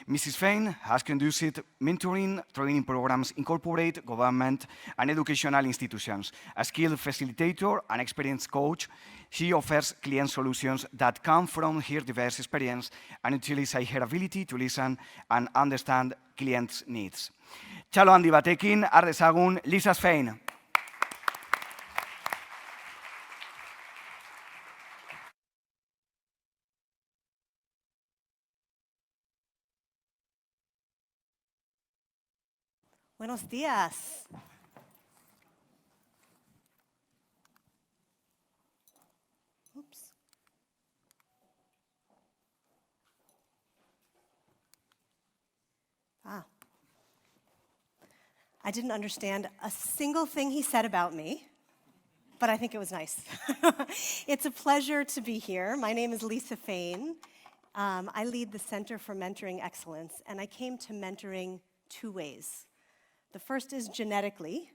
Mrs. Fain has conducted mentoring training programs in corporate, government, and educational institutions. A skilled facilitator and experienced coach, she offers client solutions that come from her diverse experience and utilize her ability to listen and understand clients' needs. Txalo handi batekin, har dezagun Lisa Fain. Buenos días. Oops. I didn't understand a single thing he said about me, but I think it was nice. It's a pleasure to be here. My name is Lisa Fain. I lead the Center for Mentoring Excellence, and I came to mentoring two ways. The first is genetically.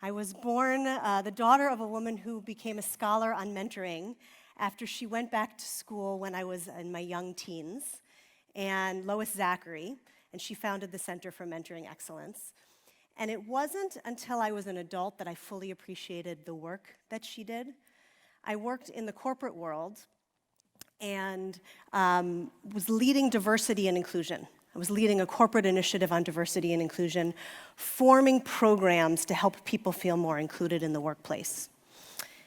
I was born the daughter of a woman who became a scholar on mentoring after she went back to school when I was in my young teens, and Lois Zachary, and she founded the Center for Mentoring Excellence. And it wasn't until I was an adult that I fully appreciated the work that she did. I worked in the corporate world and was leading diversity and inclusion. I was leading a corporate initiative on diversity and inclusion, forming programs to help people feel more included in the workplace.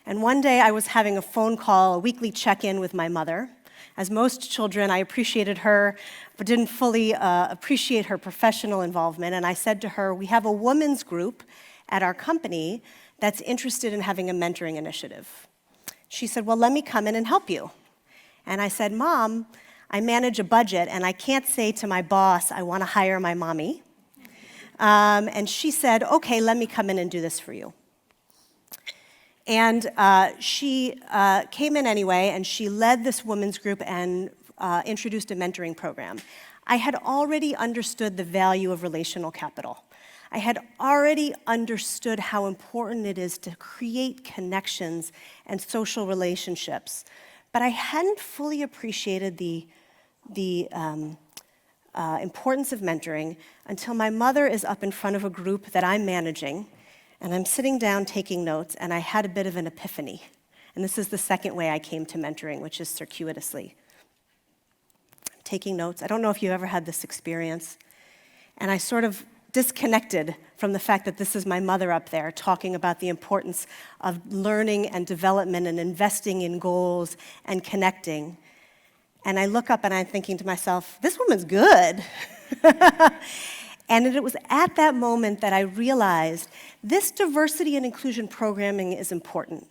And one day I was having a phone call, a weekly check-in with my mother. As most children, I appreciated her, but didn't fully appreciate her professional involvement. And I said to her, we have a women's group at our company that's interested in having a mentoring initiative. She said, well, let me come in and help you. And I said, Mom, I manage a budget, and I can't say to my boss, I want to hire my mommy. And she said, okay, let me come in and do this for you. And she came in anyway, and she led this women's group and introduced a mentoring program. I had already understood the value of relational capital. I had already understood how important it is to create connections and social relationships, but I hadn't fully appreciated the importance of mentoring until my mother is up in front of a group that I'm managing, and I'm sitting down taking notes, and I had a bit of an epiphany. And this is the second way I came to mentoring, which is circuitously. I'm taking notes. I don't know if you ever had this experience. And I sort of disconnected from the fact that this is my mother up there talking about the importance of learning and development and investing in goals and connecting. And I look up and I'm thinking to myself, this woman's good. And it was at that moment that I realized this diversity and inclusion programming is important.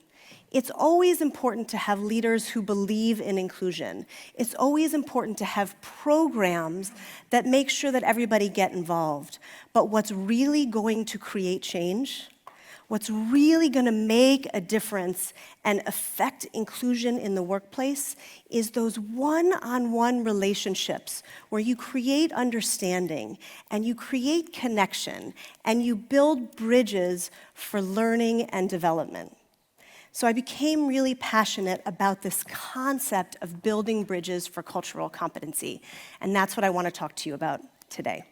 It's always important to have leaders who believe in inclusion. It's always important to have programs that make sure that everybody get involved. But what's really going to create change, what's really going to make a difference and affect inclusion in the workplace is those one-on-one relationships where you create understanding and you create connection and you build bridges for learning and development. So I became really passionate about this concept of building bridges for cultural competency, and that's what I want to talk to you about today.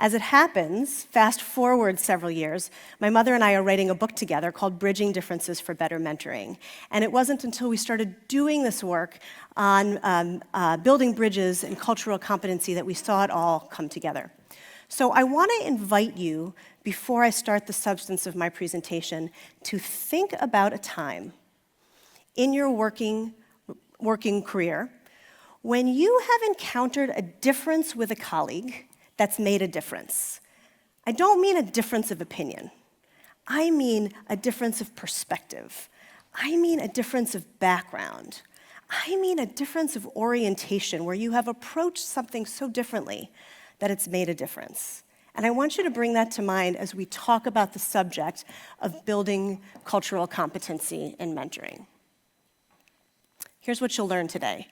As it happens, fast forward several years, my mother and I are writing a book together called Bridging Differences for Better Mentoring. And it wasn't until we started doing this work on building bridges and cultural competency that we saw it all come together. So I want to invite you, before I start the substance of my presentation, to think about a time in your working career when you have encountered a difference with a colleague that's made a difference. I don't mean a difference of opinion. I mean a difference of perspective. I mean a difference of background. I mean a difference of orientation where you have approached something so differently that it's made a difference. And I want you to bring that to mind as we talk about the subject of building cultural competency in mentoring. Here's what you'll learn today.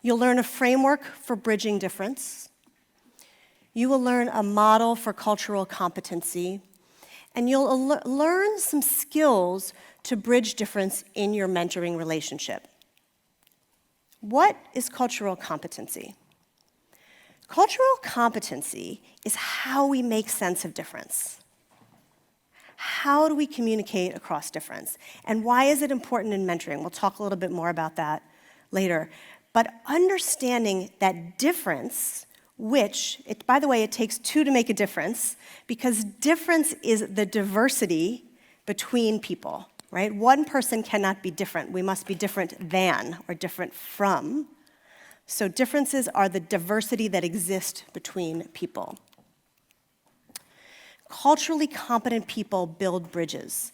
You'll learn a framework for bridging difference. You will learn a model for cultural competency, and you'll learn some skills to bridge difference in your mentoring relationship. What is cultural competency? Cultural competency is how we make sense of difference. How do we communicate across difference? And why is it important in mentoring? We'll talk a little bit more about that later. But understanding that difference, by the way, it takes two to make a difference, because difference is the diversity between people, right? One person cannot be different. We must be different than or different from. So differences are the diversity that exists between people. Culturally competent people build bridges.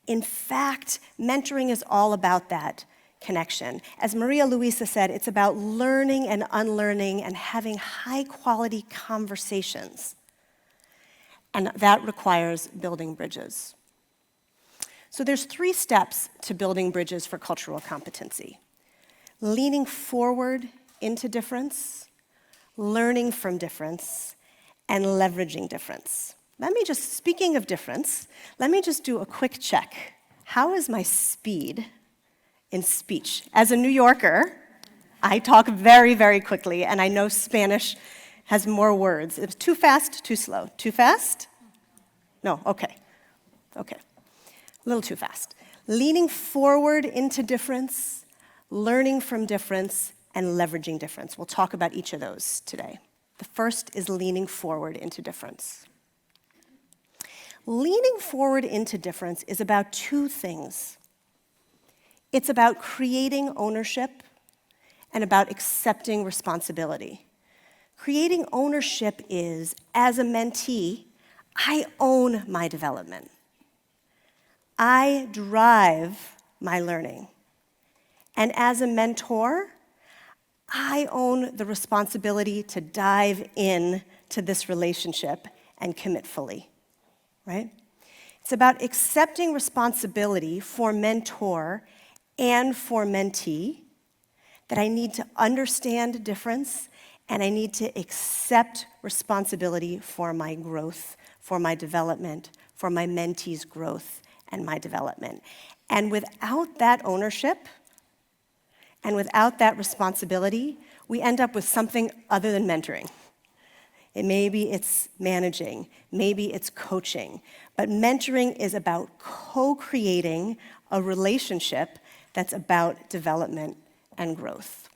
In fact, mentoring is all about that connection. As Maria Luisa said, it's about learning and unlearning and having high-quality conversations. And that requires building bridges. So there's 3 steps to building bridges for cultural competency: leaning forward into difference, learning from difference, and leveraging difference. Speaking of difference, let me just do a quick check. How is my speed in speech? As a New Yorker, I talk very, very quickly, and I know Spanish has more words. It's too fast, too slow. Too fast? No, okay. Okay. A little too fast. Leaning forward into difference, learning from difference, and leveraging difference. We'll talk about each of those today. The first is leaning forward into difference. Leaning forward into difference is about 2 things. It's about creating ownership and about accepting responsibility. Creating ownership is, as a mentee, I own my development. I drive my learning. And as a mentor, I own the responsibility to dive in to this relationship and commit fully, right? It's about accepting responsibility for mentor and for mentee, that I need to understand difference and I need to accept responsibility for my growth, for my development, for my mentee's growth and my development. And without that ownership, and without that responsibility, we end up with something other than mentoring. Maybe it's managing, maybe it's coaching, but mentoring is about co-creating a relationship that's about development and growth.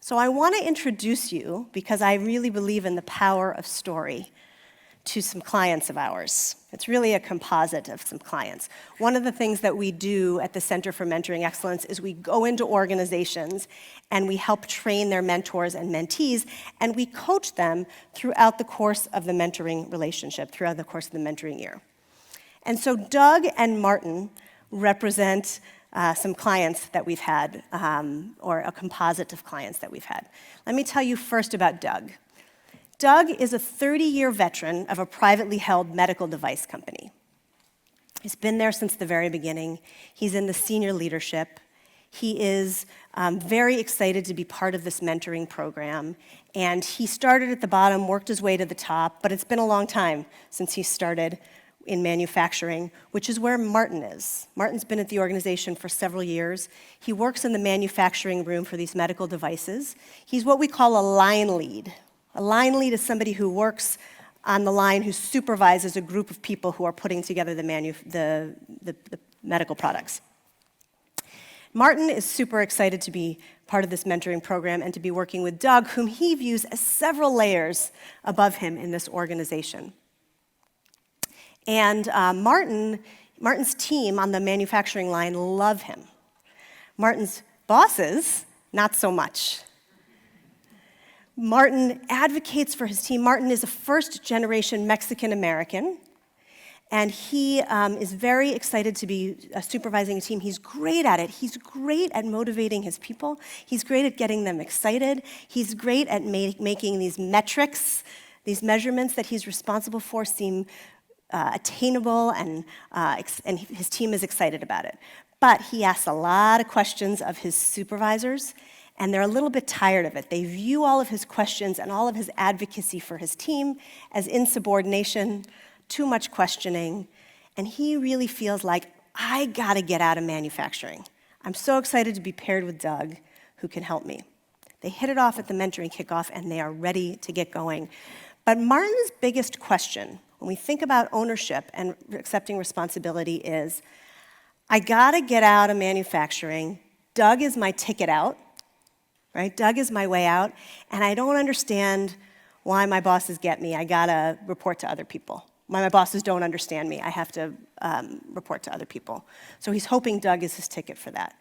So I want to introduce you, because I really believe in the power of story, to some clients of ours. It's really a composite of some clients. One of the things that we do at the Center for Mentoring Excellence is we go into organizations and we help train their mentors and mentees, and we coach them throughout the course of the mentoring relationship, throughout the course of the mentoring year. And so Doug and Martin represent some clients that we've had, or a composite of clients that we've had. Let me tell you first about Doug. Doug is a 30-year veteran of a privately held medical device company. He's been there since the very beginning. He's in the senior leadership. He is very excited to be part of this mentoring program. And he started at the bottom, worked his way to the top, but it's been a long time since he started in manufacturing, which is where Martin is. Martin's been at the organization for several years. He works in the manufacturing room for these medical devices. He's what we call a line lead. A line lead is somebody who works on the line, who supervises a group of people who are putting together the medical products. Martin is super excited to be part of this mentoring program and to be working with Doug, whom he views as several layers above him in this organization. And Martin's team on the manufacturing line love him. Martin's bosses, not so much. Martin advocates for his team. Martin is a first-generation Mexican-American, and he is very excited to be supervising a team. He's great at it. He's great at motivating his people. He's great at getting them excited. He's great at making these metrics, these measurements that he's responsible for, seem attainable, and his team is excited about it. But he asks a lot of questions of his supervisors, and they're a little bit tired of it. They view all of his questions and all of his advocacy for his team as insubordination, too much questioning, and he really feels like, I gotta get out of manufacturing. I'm so excited to be paired with Doug, who can help me. They hit it off at the mentoring kickoff, and they are ready to get going. But Martin's biggest question when we think about ownership and accepting responsibility is, I gotta get out of manufacturing. Doug is my ticket out, right? Doug is my way out, and I don't understand why my bosses get me. I gotta report to other people. Why my bosses don't understand me. I have to report to other people. So he's hoping Doug is his ticket for that.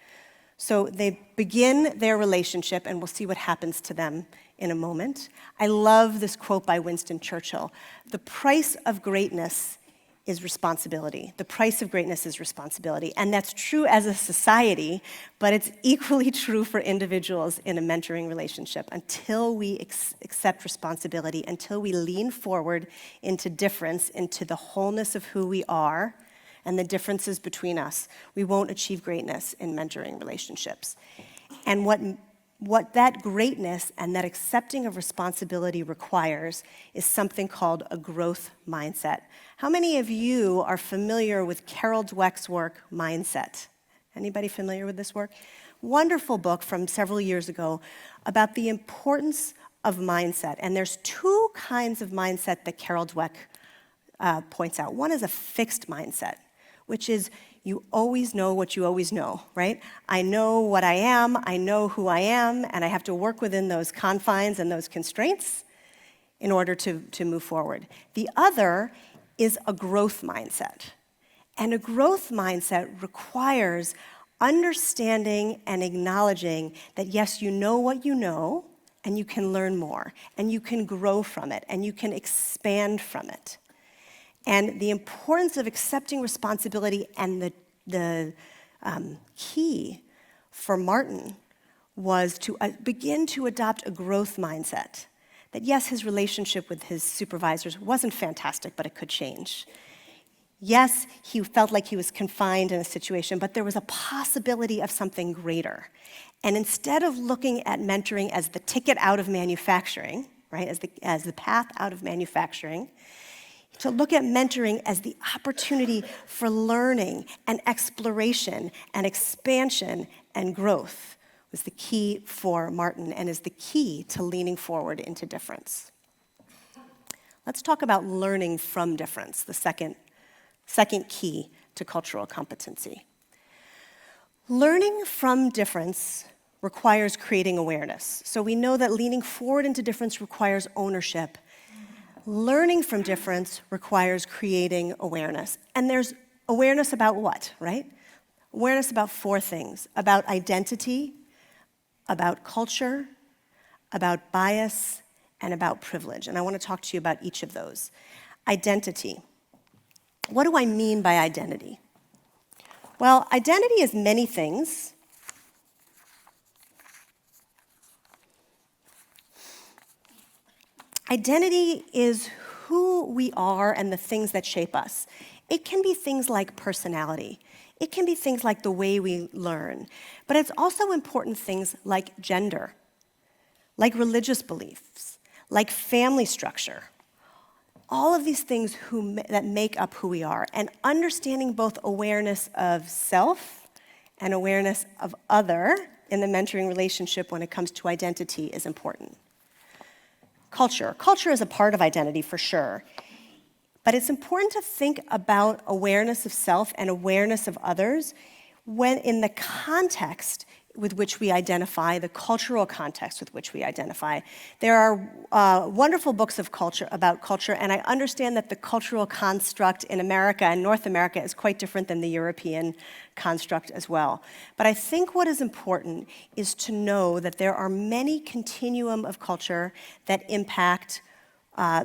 So they begin their relationship, and we'll see what happens to them in a moment. I love this quote by Winston Churchill. The price of greatness is responsibility. The price of greatness is responsibility. And that's true as a society, but it's equally true for individuals in a mentoring relationship. Until we accept responsibility, until we lean forward into difference, into the wholeness of who we are, and the differences between us, we won't achieve greatness in mentoring relationships. And what that greatness and that accepting of responsibility requires is something called a growth mindset. How many of you are familiar with Carol Dweck's work, Mindset? Anybody familiar with this work? Wonderful book from several years ago about the importance of mindset. And there's two kinds of mindset that Carol Dweck points out. One is a fixed mindset, which is you always know what you always know, right? I know what I am, I know who I am, and I have to work within those confines and those constraints in order to move forward. The other is a growth mindset. And a growth mindset requires understanding and acknowledging that, yes, you know what you know, and you can learn more, and you can grow from it, and you can expand from it. And the importance of accepting responsibility and the key for Martin was to begin to adopt a growth mindset. That yes, his relationship with his supervisors wasn't fantastic, but it could change. Yes, he felt like he was confined in a situation, but there was a possibility of something greater. And instead of looking at mentoring as the ticket out of manufacturing, right, as the path out of manufacturing, to look at mentoring as the opportunity for learning and exploration and expansion and growth was the key for Martin and is the key to leaning forward into difference. Let's talk about learning from difference, the second key to cultural competency. Learning from difference requires creating awareness. So we know that leaning forward into difference requires ownership. Learning from difference requires creating awareness. And there's awareness about what, right? Awareness about four things: about identity, about culture, about bias, and about privilege. And I want to talk to you about each of those. Identity. What do I mean by identity? Well, identity is many things. Identity is who we are and the things that shape us. It can be things like personality. It can be things like the way we learn. But it's also important things like gender, like religious beliefs, like family structure. All of these things that make up who we are. And understanding both awareness of self and awareness of other in the mentoring relationship when it comes to identity is important. Culture. Culture is a part of identity for sure. But it's important to think about awareness of self and awareness of others when in the context with which we identify, the cultural context with which we identify. There are wonderful books of culture about culture, and I understand that the cultural construct in America and North America is quite different than the European construct as well. But I think what is important is to know that there are many continuum of culture that impact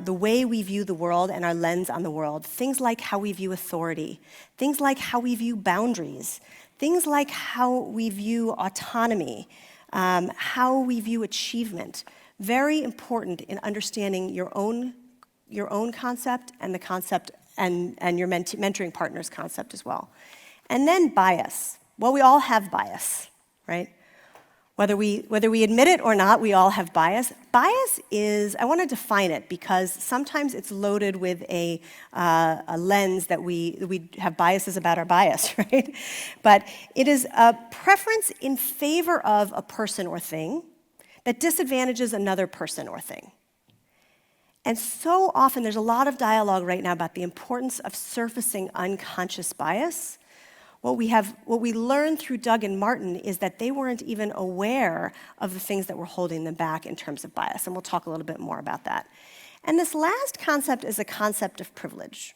the way we view the world and our lens on the world. Things like how we view authority, things like how we view boundaries, things like how we view autonomy, how we view achievement. Very important in understanding your own concept and the concept and your mentoring partner's concept as well. And then bias. Well, we all have bias, right? Whether we admit it or not, we all have bias. Bias is, I want to define it because sometimes it's loaded with a lens that we have biases about our bias, right? But it is a preference in favor of a person or thing that disadvantages another person or thing. And so often, there's a lot of dialogue right now about the importance of surfacing unconscious bias. What we learned through Doug and Martin is that they weren't even aware of the things that were holding them back in terms of bias, and we'll talk a little bit more about that. And this last concept is a concept of privilege.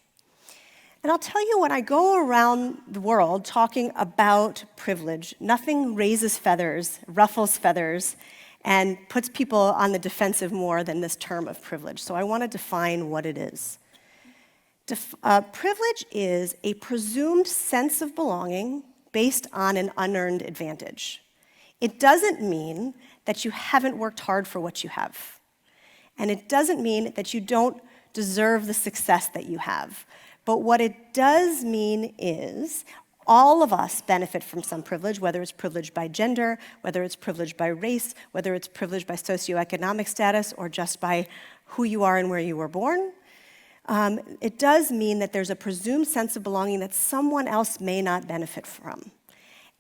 And I'll tell you, when I go around the world talking about privilege, nothing raises feathers, ruffles feathers, and puts people on the defensive more than this term of privilege. So I want to define what it is. Privilege is a presumed sense of belonging based on an unearned advantage. It doesn't mean that you haven't worked hard for what you have. And it doesn't mean that you don't deserve the success that you have. But what it does mean is all of us benefit from some privilege, whether it's privilege by gender, whether it's privilege by race, whether it's privilege by socioeconomic status, or just by who you are and where you were born. It does mean that there's a presumed sense of belonging that someone else may not benefit from.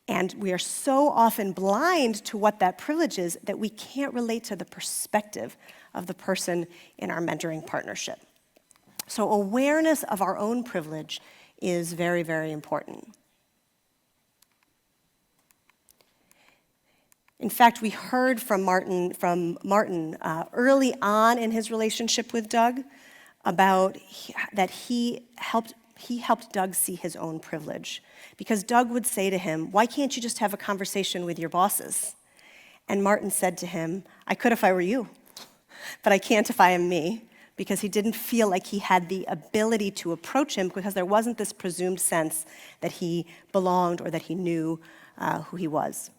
And we are so often blind to what that privilege is that we can't relate to the perspective of the person in our mentoring partnership. So awareness of our own privilege is very, very important. In fact, we heard from Martin early on in his relationship with Doug about that he helped Doug see his own privilege. Because Doug would say to him, "Why can't you just have a conversation with your bosses?" And Martin said to him, "I could if I were you, but I can't if I am me," because he didn't feel like he had the ability to approach him because there wasn't this presumed sense that he belonged or that he knew who he was.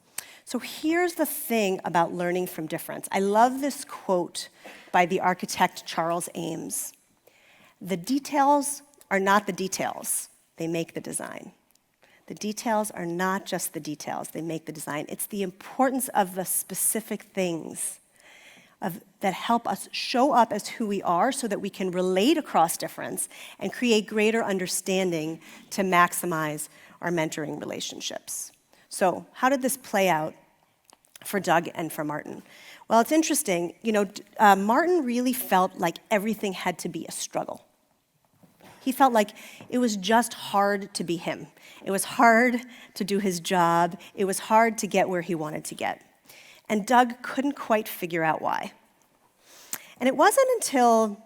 So here's the thing about learning from difference. I love this quote by the architect Charles Ames. "The details are not the details, they make the design." The details are not just the details, they make the design. It's the importance of the specific things that help us show up as who we are so that we can relate across difference and create greater understanding to maximize our mentoring relationships. So how did this play out for Doug and for Martin? Well, it's interesting. Martin really felt like everything had to be a struggle. He felt like it was just hard to be him. It was hard to do his job. It was hard to get where he wanted to get. And Doug couldn't quite figure out why. And it wasn't until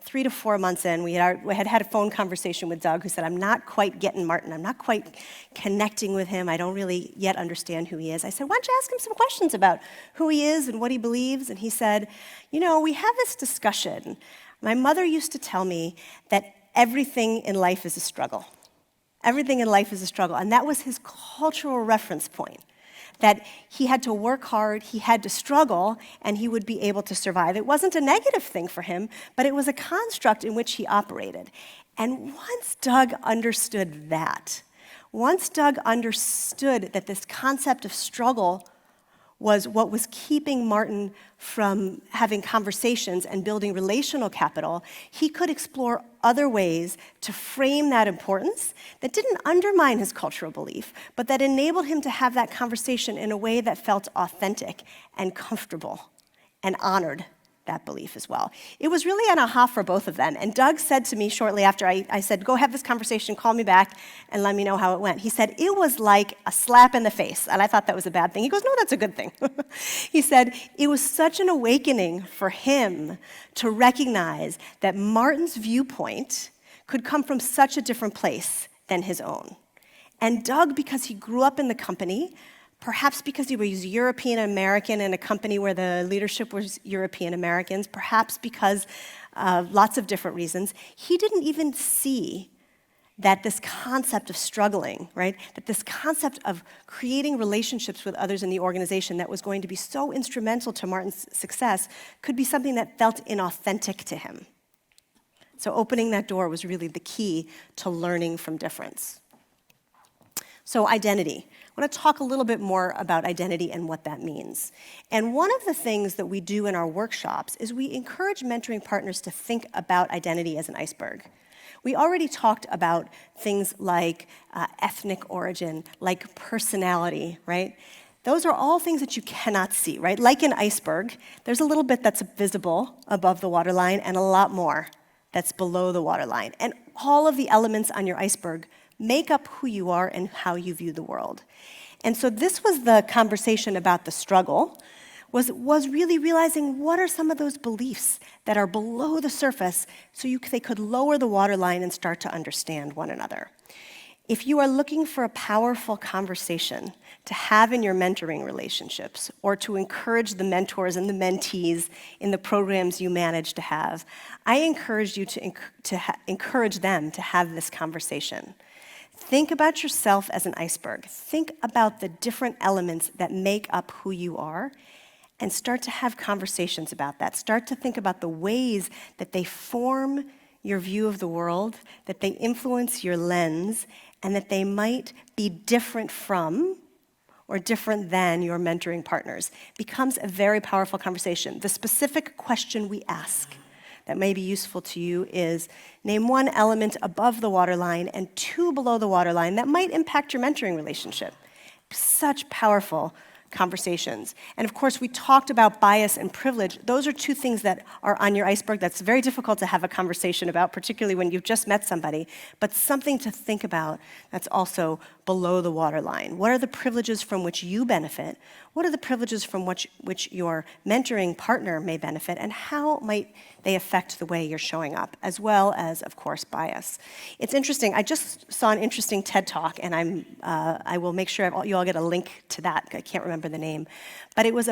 3 to 4 months in, we had a phone conversation with Doug who said, "I'm not quite getting Martin. I'm not quite connecting with him. I don't really yet understand who he is." I said, "Why don't you ask him some questions about who he is and what he believes?" And he said, "We have this discussion. My mother used to tell me that everything in life is a struggle. Everything in life is a struggle." And that was his cultural reference point, that he had to work hard, he had to struggle, and he would be able to survive. It wasn't a negative thing for him, but it was a construct in which he operated. And once Doug understood that this concept of struggle was what was keeping Martin from having conversations and building relational capital, he could explore other ways to frame that importance that didn't undermine his cultural belief, but that enabled him to have that conversation in a way that felt authentic and comfortable and honored that belief as well. It was really an aha for both of them. And Doug said to me shortly after I said, "Go have this conversation, call me back, and let me know how it went." He said, "It was like a slap in the face." And I thought that was a bad thing. He goes, "No, that's a good thing." He said, "It was such an awakening for him to recognize that Martin's viewpoint could come from such a different place than his own." And Doug, because he grew up in the company, perhaps because he was European American in a company where the leadership was European Americans, perhaps because of lots of different reasons, he didn't even see that this concept of struggling, right, that this concept of creating relationships with others in the organization that was going to be so instrumental to Martin's success could be something that felt inauthentic to him. So opening that door was really the key to learning from difference. So identity. I want to talk a little bit more about identity and what that means. And one of the things that we do in our workshops is we encourage mentoring partners to think about identity as an iceberg. We already talked about things like ethnic origin, like personality, right? Those are all things that you cannot see, right? Like an iceberg, there's a little bit that's visible above the waterline and a lot more that's below the waterline. And all of the elements on your iceberg make up who you are and how you view the world. And so this was the conversation about the struggle, was really realizing what are some of those beliefs that are below the surface so they could lower the waterline and start to understand one another. If you are looking for a powerful conversation to have in your mentoring relationships or to encourage the mentors and the mentees in the programs you manage to have, I encourage you to encourage them to have this conversation. Think about yourself as an iceberg. Think about the different elements that make up who you are and start to have conversations about that. Start to think about the ways that they form your view of the world, that they influence your lens, and that they might be different from or different than your mentoring partners. Becomes a very powerful conversation. The specific question we ask that may be useful to you is, name one element above the waterline and two below the waterline that might impact your mentoring relationship. Such powerful conversations. And of course, we talked about bias and privilege. Those are two things that are on your iceberg that's very difficult to have a conversation about, particularly when you've just met somebody, but something to think about that's also below the waterline. What are the privileges from which you benefit? What are the privileges from which your mentoring partner may benefit? And how might they affect the way you're showing up, as well as, of course, bias? It's interesting. I just saw an interesting TED Talk, and I will make sure you all get a link to that. I can't remember the name. But it was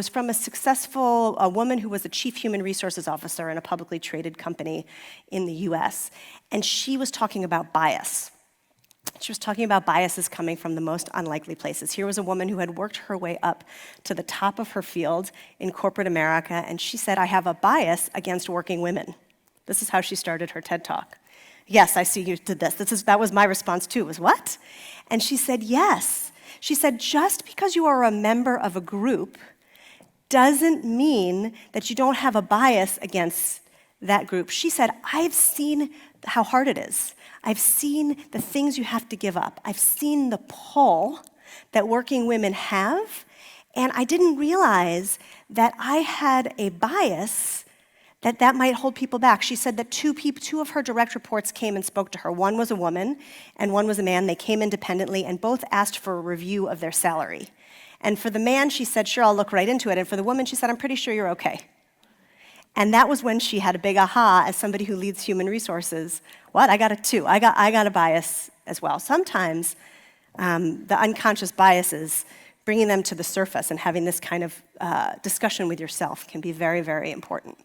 from a successful woman who was a chief human resources officer in a publicly traded company in the US. And she was talking about bias. She was talking about biases coming from the most unlikely places. Here was a woman who had worked her way up to the top of her field in corporate America, and she said, I have a bias against working women. This is how she started her TED Talk. Yes, I see you did this. That was my response too, was what? And she said, yes. She said, just because you are a member of a group doesn't mean that you don't have a bias against that group. She said, I've seen how hard it is. I've seen the things you have to give up. I've seen the pull that working women have, and I didn't realize that I had a bias that might hold people back. She said that two of her direct reports came and spoke to her. One was a woman and one was a man. They came independently and both asked for a review of their salary. And for the man, she said, sure, I'll look right into it. And for the woman, she said, I'm pretty sure you're okay. And that was when she had a big aha as somebody who leads human resources. What? I got it too. I got a bias as well. Sometimes the unconscious biases, bringing them to the surface and having this kind of discussion with yourself can be very, very important.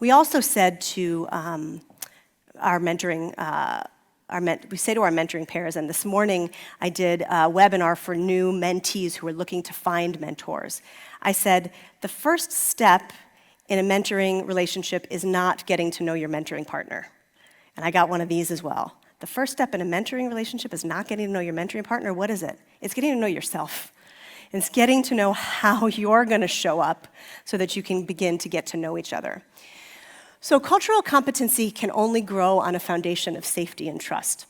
We also said to our mentoring, we say to our mentoring pairs, and this morning I did a webinar for new mentees who are looking to find mentors. I said, the first step in a mentoring relationship is not getting to know your mentoring partner. And I got one of these as well. The first step in a mentoring relationship is not getting to know your mentoring partner. What is it? It's getting to know yourself. It's getting to know how you're going to show up so that you can begin to get to know each other. So cultural competency can only grow on a foundation of safety and trust.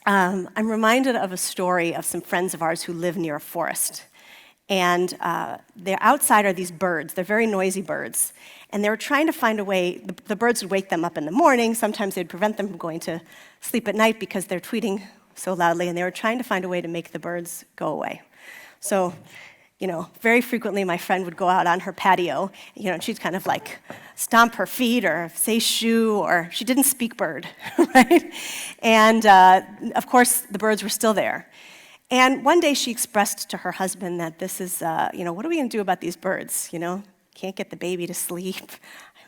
I'm reminded of a story of some friends of ours who live near a forest. And they're outside are these birds. They're very noisy birds. And they were trying to find a way, the birds would wake them up in the morning. Sometimes they'd prevent them from going to sleep at night because they're tweeting so loudly. And they were trying to find a way to make the birds go away. So, very frequently my friend would go out on her patio, and she'd kind of like stomp her feet or say shoo, or she didn't speak bird, right? And of course, the birds were still there. And one day she expressed to her husband that this is, what are we going to do about these birds? Can't get the baby to sleep.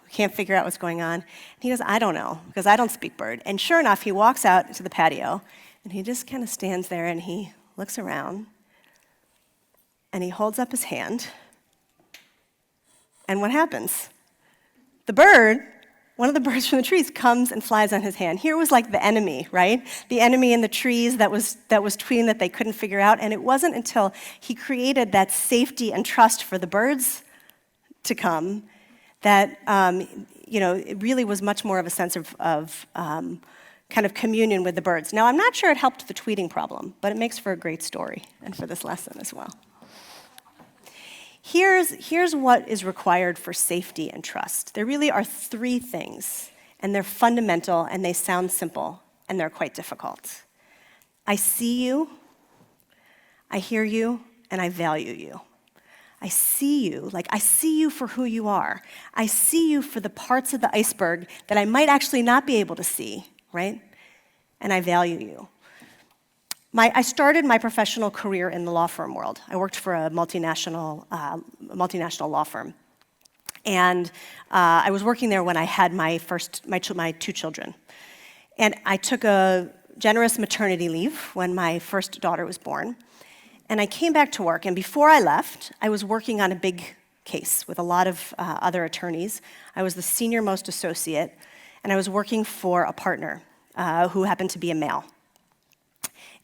We can't figure out what's going on. And he goes, I don't know, because I don't speak bird. And sure enough, he walks out to the patio, and he just kind of stands there, and he looks around, and he holds up his hand. And what happens? One of the birds from the trees comes and flies on his hand. Here was like the enemy, right? The enemy in the trees that was tweeting that they couldn't figure out. And it wasn't until he created that safety and trust for the birds to come that, it really was much more of a sense of kind of communion with the birds. Now, I'm not sure it helped the tweeting problem, but it makes for a great story and for this lesson as well. Here's what is required for safety and trust. There really are 3 things, and they're fundamental, and they sound simple, and they're quite difficult. I see you, I hear you, and I value you. I see you, like I see you for who you are. I see you for the parts of the iceberg that I might actually not be able to see, right? And I value you. I started my professional career in the law firm world. I worked for a multinational law firm. And I was working there when I had my 2 children. And I took a generous maternity leave when my first daughter was born. And I came back to work, and before I left, I was working on a big case with a lot of other attorneys. I was the senior-most associate, and I was working for a partner who happened to be a male.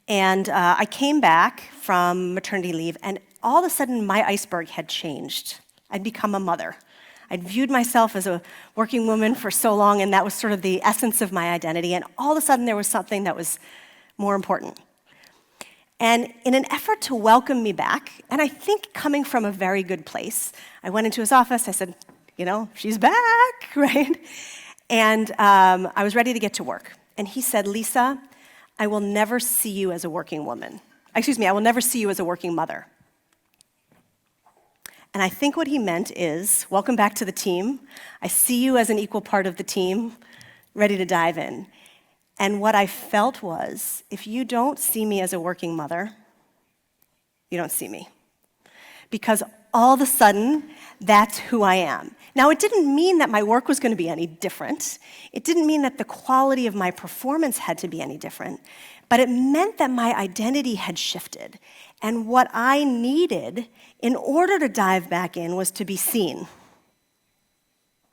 And I came back from maternity leave, and all of a sudden, my iceberg had changed. I'd become a mother. I'd viewed myself as a working woman for so long, and that was sort of the essence of my identity, and all of a sudden, there was something that was more important. And in an effort to welcome me back, and I think coming from a very good place, I went into his office, I said, she's back, right? And I was ready to get to work. And he said, Lisa, I will never see you as a working woman. I will never see you as a working mother. And I think what he meant is, welcome back to the team. I see you as an equal part of the team, ready to dive in. And what I felt was, if you don't see me as a working mother, you don't see me. Because all of a sudden, that's who I am. Now, it didn't mean that my work was going to be any different. It didn't mean that the quality of my performance had to be any different. But it meant that my identity had shifted. And what I needed in order to dive back in was to be seen.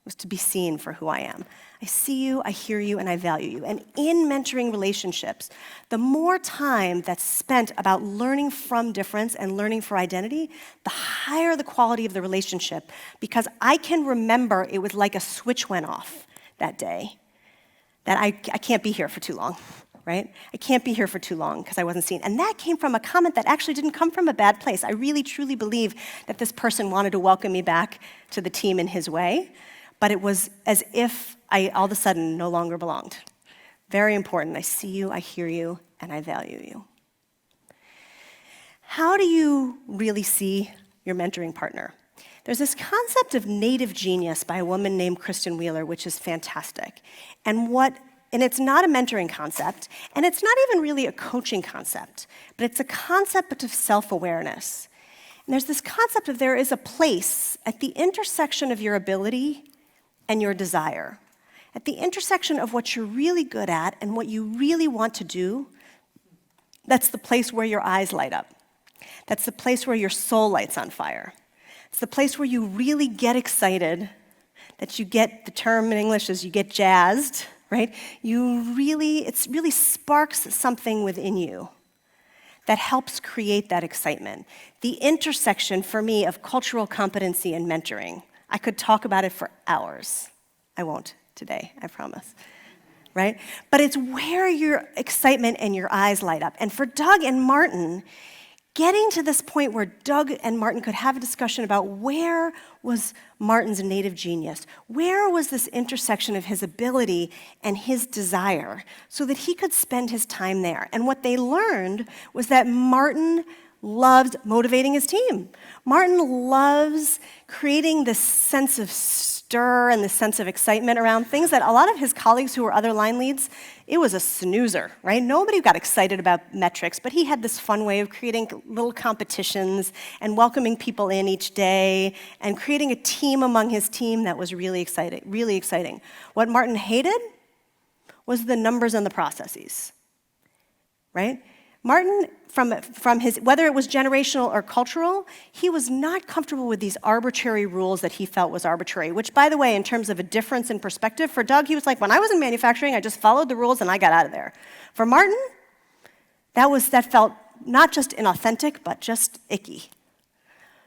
Was to be seen for who I am. I see you, I hear you, and I value you. And in mentoring relationships, the more time that's spent about learning from difference and learning for identity, the higher the quality of the relationship, because I can remember it was like a switch went off that day, that I can't be here for too long, right? I can't be here for too long because I wasn't seen. And that came from a comment that actually didn't come from a bad place. I really, truly believe that this person wanted to welcome me back to the team in his way, but it was as if I all of a sudden no longer belonged. Very important. I see you, I hear you, and I value you. How do you really see your mentoring partner? There's this concept of native genius by a woman named Kristen Wheeler, which is fantastic. And it's not a mentoring concept, and it's not even really a coaching concept, but it's a concept of self-awareness. And there's this concept of there is a place at the intersection of your ability and your desire. At the intersection of what you're really good at and what you really want to do, that's the place where your eyes light up. That's the place where your soul lights on fire. It's the place where you really get excited, that you get, the term in English is you get jazzed, right? It really sparks something within you that helps create that excitement. The intersection, for me, of cultural competency and mentoring. I could talk about it for hours. I won't today, I promise, right? But it's where your excitement and your eyes light up. And for Doug and Martin, getting to this point where Doug and Martin could have a discussion about where was Martin's native genius, where was this intersection of his ability and his desire, so that he could spend his time there. And what they learned was that Martin loved motivating his team. Martin loves creating this sense of stir and this sense of excitement around things that a lot of his colleagues who were other line leads, it was a snoozer, right? Nobody got excited about metrics, but he had this fun way of creating little competitions and welcoming people in each day and creating a team among his team that was really exciting. What Martin hated was the numbers and the processes, right? Martin, from his, whether it was generational or cultural, he was not comfortable with these arbitrary rules that he felt was arbitrary, which, by the way, in terms of a difference in perspective, for Doug, he was like, when I was in manufacturing, I just followed the rules and I got out of there. For Martin, that felt not just inauthentic, but just icky.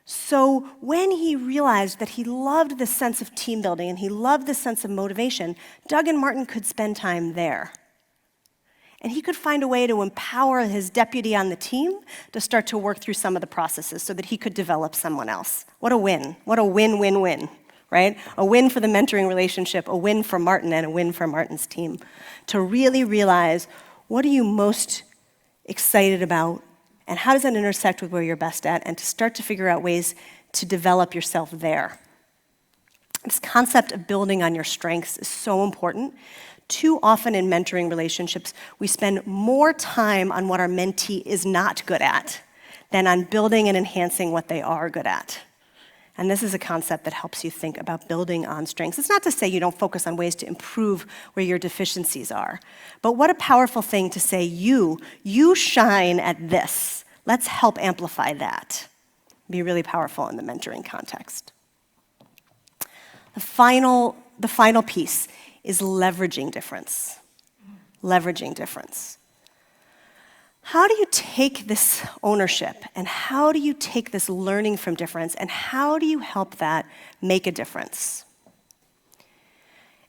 So when he realized that he loved this sense of team building and he loved this sense of motivation, Doug and Martin could spend time there. And he could find a way to empower his deputy on the team to start to work through some of the processes so that he could develop someone else. What a win. What a win-win-win, right? A win for the mentoring relationship, a win for Martin, and a win for Martin's team. To really realize, what are you most excited about, and how does that intersect with where you're best at, and to start to figure out ways to develop yourself there. This concept of building on your strengths is so important. Too often in mentoring relationships, we spend more time on what our mentee is not good at than on building and enhancing what they are good at. And this is a concept that helps you think about building on strengths. It's not to say you don't focus on ways to improve where your deficiencies are, but what a powerful thing to say, you shine at this. Let's help amplify that. Be really powerful in the mentoring context. The final piece is leveraging difference. Leveraging difference. How do you take this ownership, and how do you take this learning from difference, and how do you help that make a difference?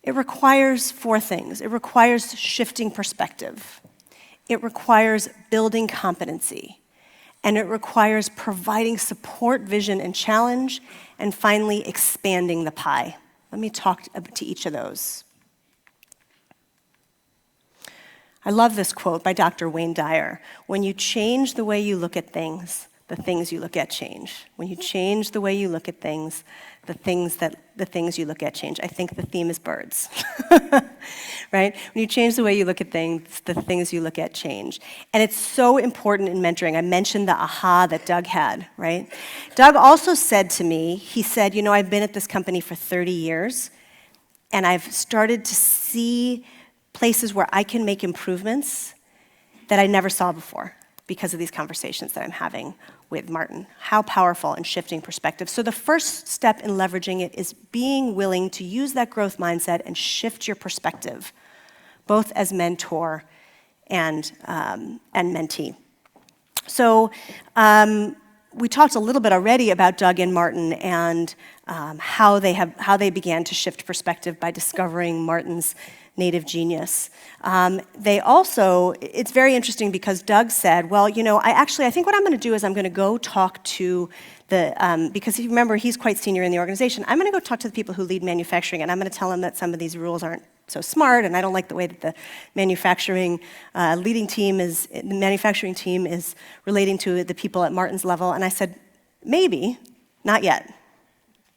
It requires 4 things. It requires shifting perspective. It requires building competency. And it requires providing support, vision, and challenge, and finally expanding the pie. Let me talk to each of those. I love this quote by Dr. Wayne Dyer. When you change the way you look at things, the things you look at change. When you change the way you look at things, the things you look at change. I think the theme is birds, right? When you change the way you look at things, the things you look at change. And it's so important in mentoring. I mentioned the aha that Doug had, right? Doug also said to me, he said, I've been at this company for 30 years, and I've started to see places where I can make improvements that I never saw before because of these conversations that I'm having with Martin. How powerful in shifting perspective. So the first step in leveraging it is being willing to use that growth mindset and shift your perspective, both as mentor and mentee. So we talked a little bit already about Doug and Martin and how they began to shift perspective by discovering Martin's native genius. It's very interesting because Doug said, well, I think what I'm going to do is I'm going to go talk to because you remember he's quite senior in the organization, I'm going to go talk to the people who lead manufacturing, and I'm going to tell them that some of these rules aren't so smart, and I don't like the way that the manufacturing manufacturing team is relating to the people at Martin's level. And I said, maybe not yet.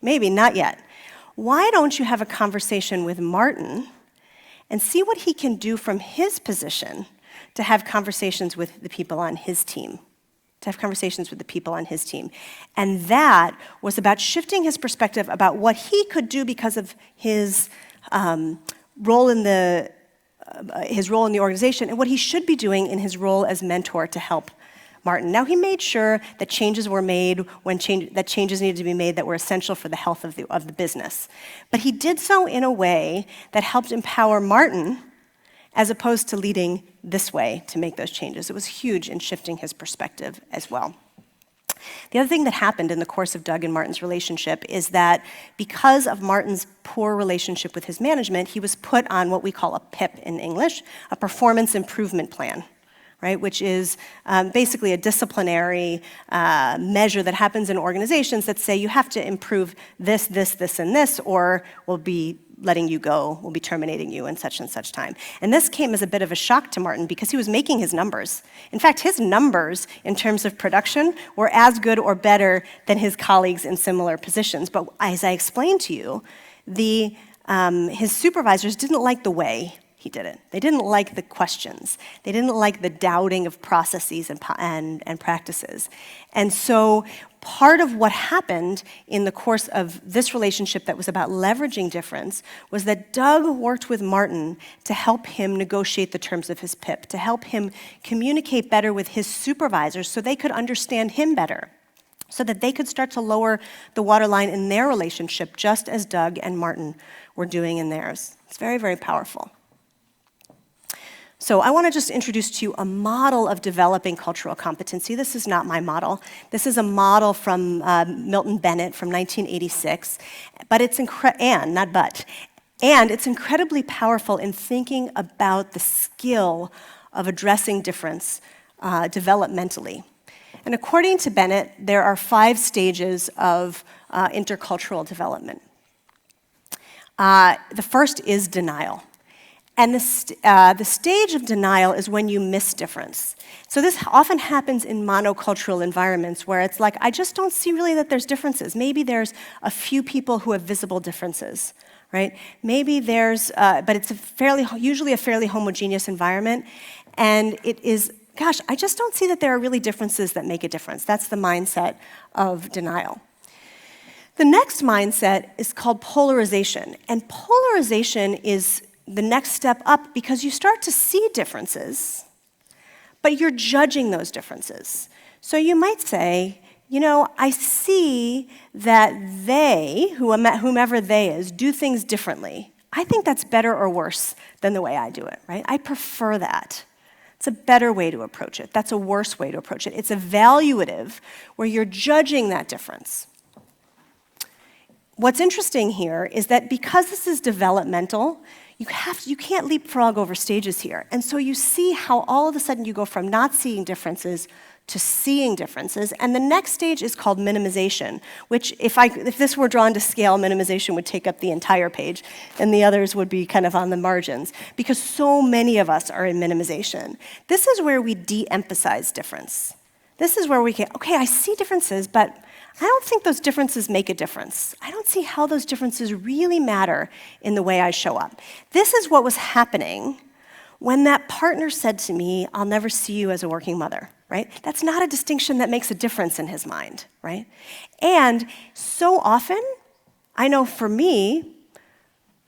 Maybe not yet. Why don't you have a conversation with Martin and see what he can do from his position to have conversations with the people on his team. And that was about shifting his perspective about what he could do because of his role in the organization and what he should be doing in his role as mentor to help Martin. Now, he made sure that changes were made that changes needed to be made that were essential for the health of the business. But he did so in a way that helped empower Martin as opposed to leading this way to make those changes. It was huge in shifting his perspective as well. The other thing that happened in the course of Doug and Martin's relationship is that because of Martin's poor relationship with his management, he was put on what we call a PIP in English, a performance improvement plan. Right, which is basically a disciplinary measure that happens in organizations that say you have to improve this, and this, or we'll be letting you go, we'll be terminating you in such and such time. And this came as a bit of a shock to Martin because he was making his numbers. In fact, his numbers in terms of production were as good or better than his colleagues in similar positions. But as I explained to you, his supervisors didn't like the way he did it. They didn't like the questions. They didn't like the doubting of processes and practices. And so part of what happened in the course of this relationship that was about leveraging difference was that Doug worked with Martin to help him negotiate the terms of his PIP, to help him communicate better with his supervisors so they could understand him better, so that they could start to lower the waterline in their relationship just as Doug and Martin were doing in theirs. It's very, very powerful. So I want to just introduce to you a model of developing cultural competency. This is not my model. This is a model from Milton Bennett from 1986, but it's incredibly powerful in thinking about the skill of addressing difference developmentally. And according to Bennett, there are 5 stages of intercultural development. The first is denial. And the stage of denial is when you miss difference. So this often happens in monocultural environments where it's like, I just don't see really that there's differences. Maybe there's a few people who have visible differences, right? Maybe there's, but it's usually a fairly homogeneous environment. And it is, gosh, I just don't see that there are really differences that make a difference. That's the mindset of denial. The next mindset is called polarization. And polarization is the next step up because you start to see differences, but you're judging those differences. So you might say, you know, I see that they, whomever they is, do things differently. I think that's better or worse than the way I do it, right? I prefer that. It's a better way to approach it. That's a worse way to approach it. It's evaluative, where you're judging that difference. What's interesting here is that because this is developmental, you can't leapfrog over stages here. And so you see how all of a sudden you go from not seeing differences to seeing differences. And the next stage is called minimization, which if this were drawn to scale, minimization would take up the entire page, and the others would be kind of on the margins, because so many of us are in minimization. This is where we de-emphasize difference. This is where we can, okay, I see differences, but I don't think those differences make a difference. I don't see how those differences really matter in the way I show up. This is what was happening when that partner said to me, I'll never see you as a working mother, right? That's not a distinction that makes a difference in his mind, right? And so often, I know for me,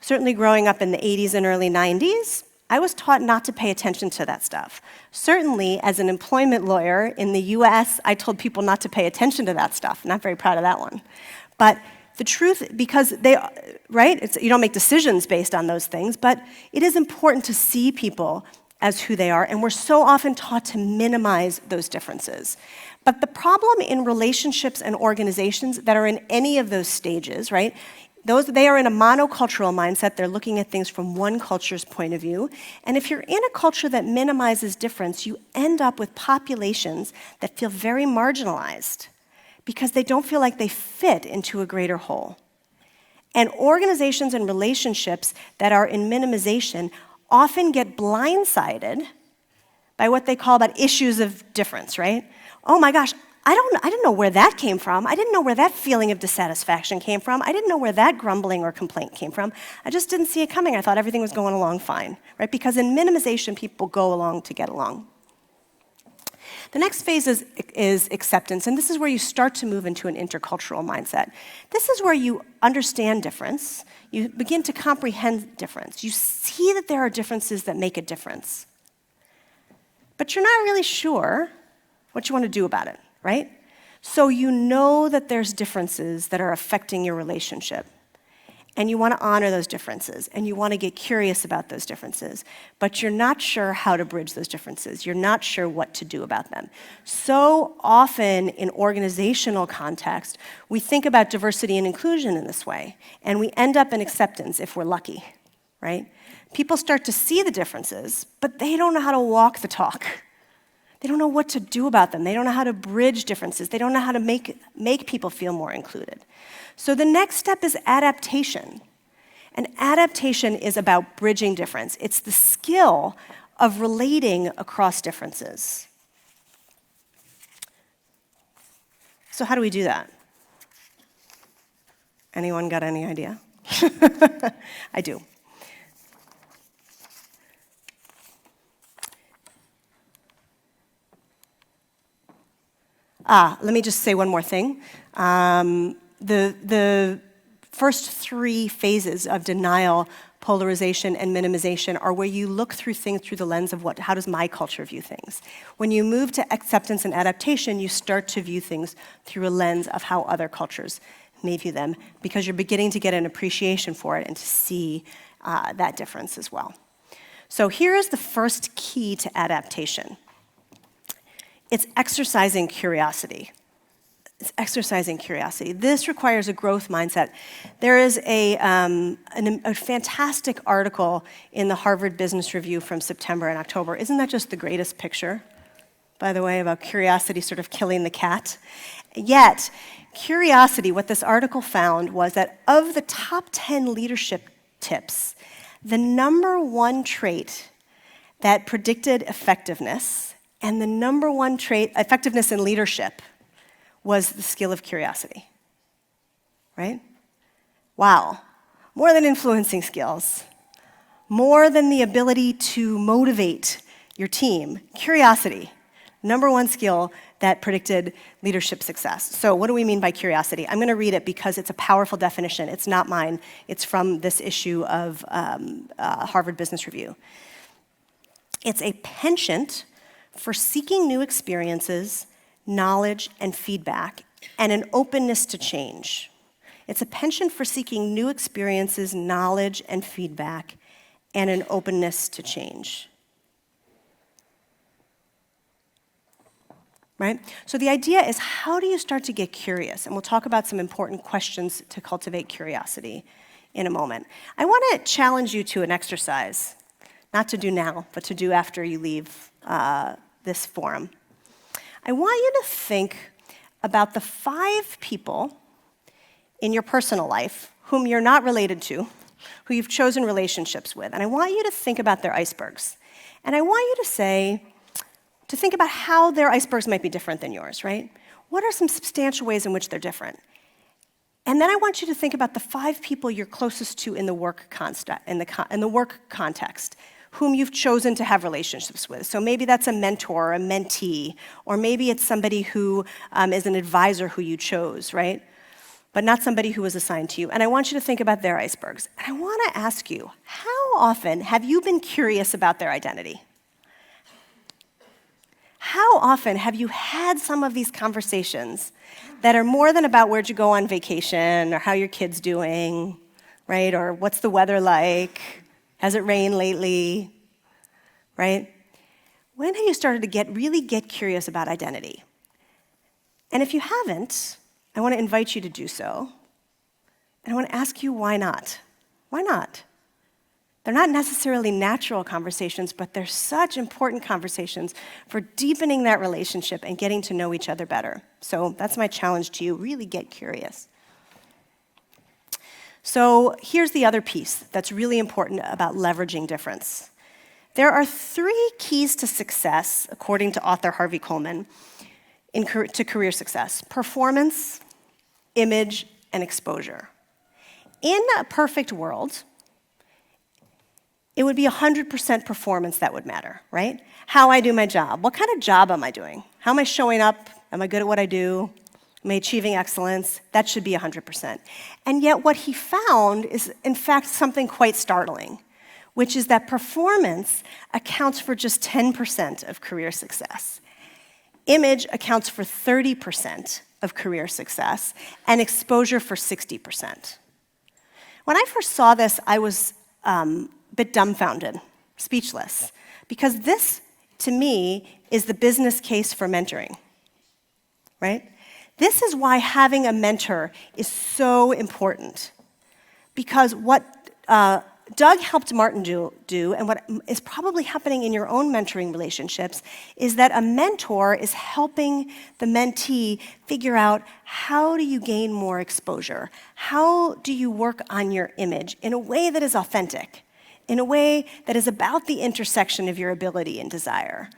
certainly growing up in the 80s and early 90s, I was taught not to pay attention to that stuff. Certainly, as an employment lawyer in the US, I told people not to pay attention to that stuff. Not very proud of that one. But the truth, because you don't make decisions based on those things, but it is important to see people as who they are, and we're so often taught to minimize those differences. But the problem in relationships and organizations that are in any of those stages, right? They are in a monocultural mindset. They're looking at things from one culture's point of view. And if you're in a culture that minimizes difference, you end up with populations that feel very marginalized because they don't feel like they fit into a greater whole. And organizations and relationships that are in minimization often get blindsided by what they call about issues of difference, right? Oh my gosh, I didn't know where that came from. I didn't know where that feeling of dissatisfaction came from. I didn't know where that grumbling or complaint came from. I just didn't see it coming. I thought everything was going along fine, right? Because in minimization, people go along to get along. The next phase is acceptance, and this is where you start to move into an intercultural mindset. This is where you understand difference. You begin to comprehend difference. You see that there are differences that make a difference. But you're not really sure what you want to do about it. Right? So you know that there's differences that are affecting your relationship, and you want to honor those differences, and you want to get curious about those differences, but you're not sure how to bridge those differences. You're not sure what to do about them. So often in organizational context, we think about diversity and inclusion in this way, and we end up in acceptance if we're lucky, right? People start to see the differences, but they don't know how to walk the talk. They don't know what to do about them. They don't know how to bridge differences. They don't know how to make people feel more included. So the next step is adaptation. And adaptation is about bridging difference. It's the skill of relating across differences. So how do we do that? Anyone got any idea? I do. Let me just say one more thing. The first 3 phases of denial, polarization, and minimization are where you look through things through the lens of how does my culture view things. When you move to acceptance and adaptation, you start to view things through a lens of how other cultures may view them, because you're beginning to get an appreciation for it and to see that difference as well. So here is the first key to adaptation. It's exercising curiosity. is exercising curiosity. This requires a growth mindset. There is a fantastic article in the Harvard Business Review from September and October. Isn't that just the greatest picture, by the way, about curiosity sort of killing the cat? Yet, curiosity, what this article found was that of the top 10 leadership tips, the number one trait that predicted effectiveness, and the number one trait, effectiveness in leadership, was the skill of curiosity, right? Wow, more than influencing skills, more than the ability to motivate your team. Curiosity, number one skill that predicted leadership success. So what do we mean by curiosity? I'm going to read it because it's a powerful definition. It's not mine. It's from this issue of Harvard Business Review. It's a penchant for seeking new experiences, knowledge, and feedback, and an openness to change. It's a penchant for seeking new experiences, knowledge, and feedback, and an openness to change. Right? So the idea is, how do you start to get curious? And we'll talk about some important questions to cultivate curiosity in a moment. I want to challenge you to an exercise, not to do now, but to do after you leave this forum. I want you to think about the 5 people in your personal life whom you're not related to, who you've chosen relationships with. And I want you to think about their icebergs. And I want you to think about how their icebergs might be different than yours, right? What are some substantial ways in which they're different? And then I want you to think about the 5 people you're closest to in the work context, whom you've chosen to have relationships with. So maybe that's a mentor or a mentee, or maybe it's somebody who is an advisor who you chose, right? But not somebody who was assigned to you. And I want you to think about their icebergs. And I want to ask you, how often have you been curious about their identity? How often have you had some of these conversations that are more than about where'd you go on vacation, or how your kid's doing, right? Or what's the weather like? Has it rained lately, right? When have you started to really get curious about identity? And if you haven't, I want to invite you to do so. And I want to ask you, why not? Why not? They're not necessarily natural conversations, but they're such important conversations for deepening that relationship and getting to know each other better. So that's my challenge to you, really get curious. So here's the other piece that's really important about leveraging difference. There are 3 keys to success, according to author Harvey Coleman, to career success: performance, image, and exposure. In a perfect world, it would be 100% performance that would matter, right? How I do my job. What kind of job am I doing? How am I showing up? Am I good at what I do? Am I achieving excellence? That should be 100%. And yet what he found is, in fact, something quite startling, which is that performance accounts for just 10% of career success. Image accounts for 30% of career success, and exposure for 60%. When I first saw this, I was a bit dumbfounded, speechless, because this, to me, is the business case for mentoring, right? This is why having a mentor is so important, because what Doug helped Martin do, and what is probably happening in your own mentoring relationships, is that a mentor is helping the mentee figure out, how do you gain more exposure? How do you work on your image in a way that is authentic, in a way that is about the intersection of your ability and desire,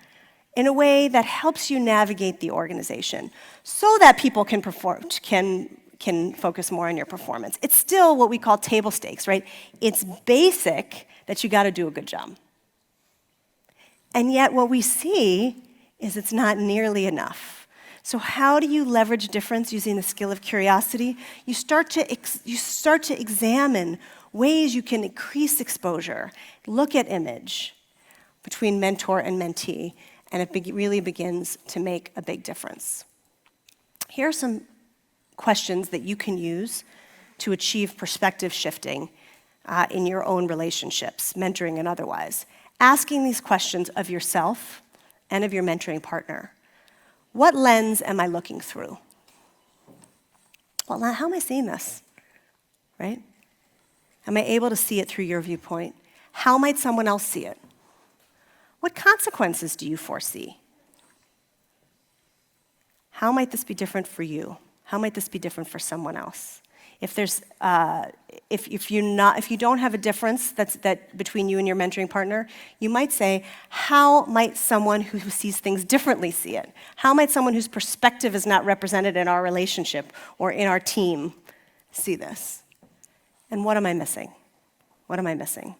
in a way that helps you navigate the organization, so that people can focus more on your performance. It's still what we call table stakes, right? It's basic that you got to do a good job. And yet what we see is it's not nearly enough. So how do you leverage difference using the skill of curiosity? You start to examine ways you can increase exposure, look at image between mentor and mentee, and it really begins to make a big difference. Here are some questions that you can use to achieve perspective shifting in your own relationships, mentoring and otherwise. Asking these questions of yourself and of your mentoring partner. What lens am I looking through? Well, now, how am I seeing this, right? Am I able to see it through your viewpoint? How might someone else see it? What consequences do you foresee? How might this be different for you? How might this be different for someone else? If you don't have a difference between you and your mentoring partner, you might say, how might someone who sees things differently see it? How might someone whose perspective is not represented in our relationship or in our team see this? And what am I missing? What am I missing?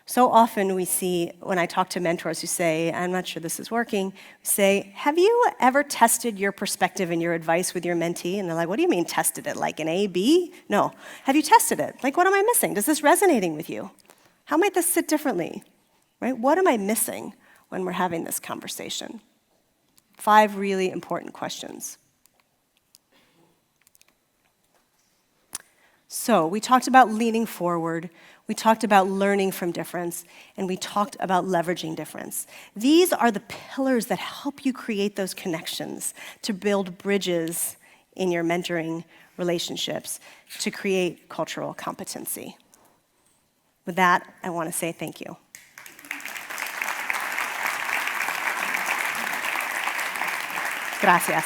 So often we see, when I talk to mentors who say, I'm not sure this is working, say, have you ever tested your perspective and your advice with your mentee? And they're like, what do you mean tested it? Like an A, B? No. Have you tested it? Like, what am I missing? Does this resonating with you? How might this sit differently? Right? What am I missing when we're having this conversation? 5 really important questions. So we talked about leaning forward, we talked about learning from difference, and we talked about leveraging difference. These are the pillars that help you create those connections, to build bridges in your mentoring relationships, to create cultural competency. With that, I want to say thank you. Gracias.